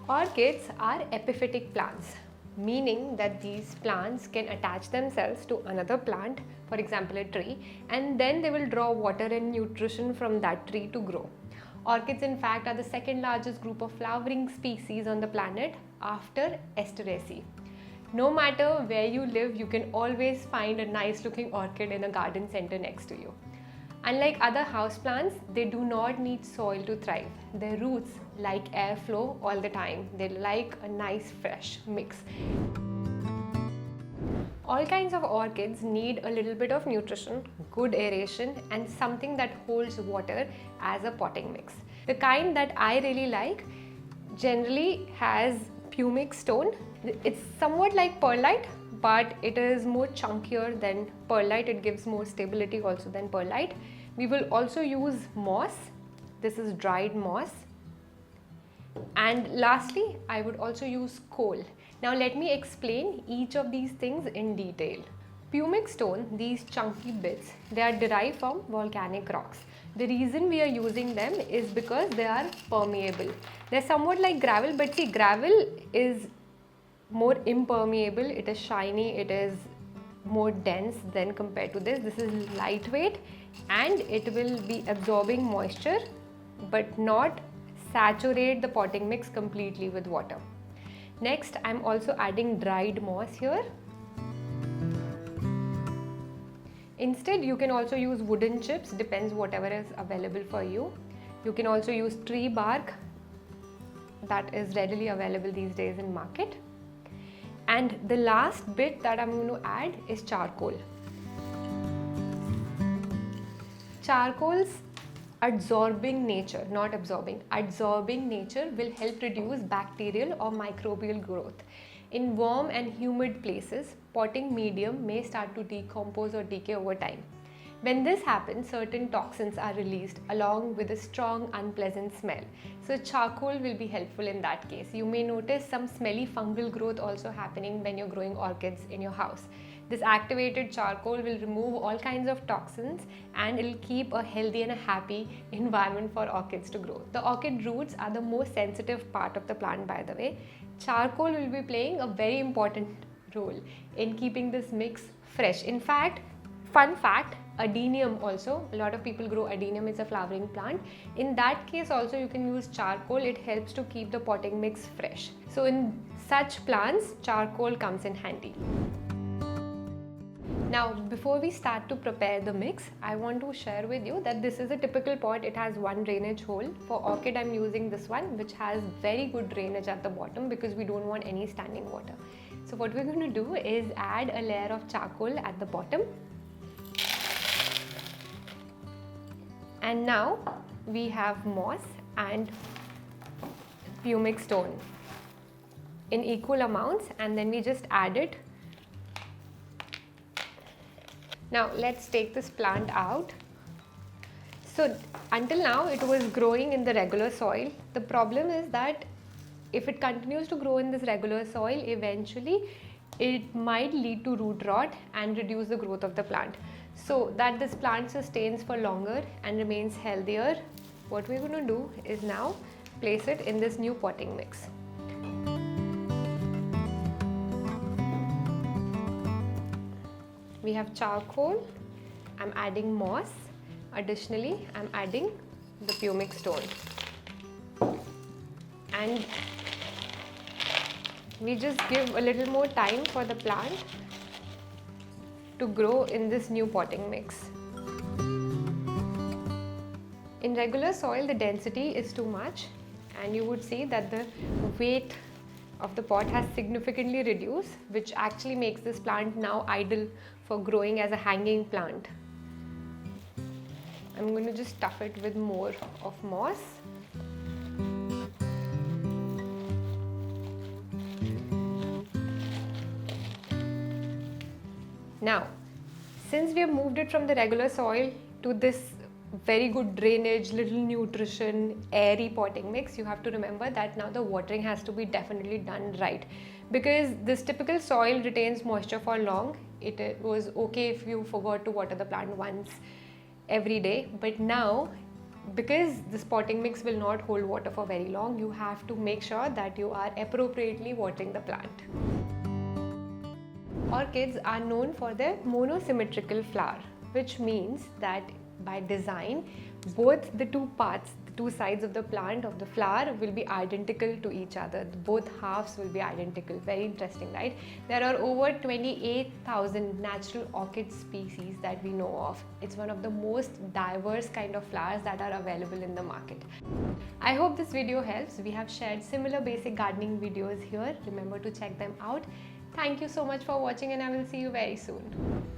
Orchids are epiphytic plants, meaning that these plants can attach themselves to another plant, for example a tree, and then they will draw water and nutrition from that tree to grow. Orchids in fact are the second largest group of flowering species on the planet after Asteraceae. No matter where you live, you can always find a nice looking orchid in a garden center next to you. Unlike other houseplants, they do not need soil to thrive. Their roots like airflow all the time. They like a nice fresh mix. All kinds of orchids need a little bit of nutrition, good aeration, and something that holds water as a potting mix. The kind that I really like generally has pumic stone. It's somewhat like perlite, but it is more chunkier than perlite. It gives more stability also than perlite. We will also use moss. This is dried moss. And lastly, I would also use coal. Now let me explain each of these things in detail. Pumic stone, these chunky bits, they are derived from volcanic rocks. The reason we are using them is because they are permeable. They're somewhat like gravel, but see, gravel is more impermeable, it is shiny, it is more dense than compared to this. This is lightweight and it will be absorbing moisture but not saturate the potting mix completely with water. Next, I'm also adding dried moss here. Instead, you can also use wooden chips, depends whatever is available for you. You can also use tree bark that is readily available these days in market. And the last bit that I'm going to add is charcoal. Charcoal's adsorbing nature, not absorbing, adsorbing nature will help reduce bacterial or microbial growth. In warm and humid places, potting medium may start to decompose or decay over time. When this happens, certain toxins are released along with a strong, unpleasant smell. So charcoal will be helpful in that case. You may notice some smelly fungal growth also happening when you're growing orchids in your house. This activated charcoal will remove all kinds of toxins and it will keep a healthy and a happy environment for orchids to grow. The orchid roots are the most sensitive part of the plant, by the way. Charcoal will be playing a very important role in keeping this mix fresh. In fact, fun fact, adenium also, a lot of people grow adenium, it's a flowering plant. In that case also you can use charcoal, it helps to keep the potting mix fresh. So in such plants, charcoal comes in handy. Now before we start to prepare the mix, I want to share with you that this is a typical pot. It has one drainage hole. For orchid I'm using this one which has very good drainage at the bottom because we don't want any standing water. So what we're going to do is add a layer of charcoal at the bottom. And now we have moss and pumic stone in equal amounts, and then we just add it. Now let's take this plant out. So until now it was growing in the regular soil. The problem is that if it continues to grow in this regular soil, eventually it might lead to root rot and reduce the growth of the plant. So that this plant sustains for longer and remains healthier, what we're going to do is now place it in this new potting mix. We have charcoal, I'm adding moss, additionally I'm adding the pumic stone. And we just give a little more time for the plant to grow in this new potting mix. In regular soil, the density is too much and you would see that the weight of the pot has significantly reduced, which actually makes this plant now ideal for growing as a hanging plant. I'm going to just stuff it with more of moss. Now, since we have moved it from the regular soil to this very good drainage, little nutrition, airy potting mix, you have to remember that now the watering has to be definitely done right, because this typical soil retains moisture for long. It was okay if you forgot to water the plant once every day, but now because this potting mix will not hold water for very long, you have to make sure that you are appropriately watering the plant. Orchids are known for their monosymmetrical flower, which means that by design, both the two parts, the two sides of the plant, of the flower, will be identical to each other. Both halves will be identical. Very interesting, right? There are over 28,000 natural orchid species that we know of. It's one of the most diverse kind of flowers that are available in the market. I hope this video helps. We have shared similar basic gardening videos here. Remember to check them out. Thank you so much for watching, and I will see you very soon.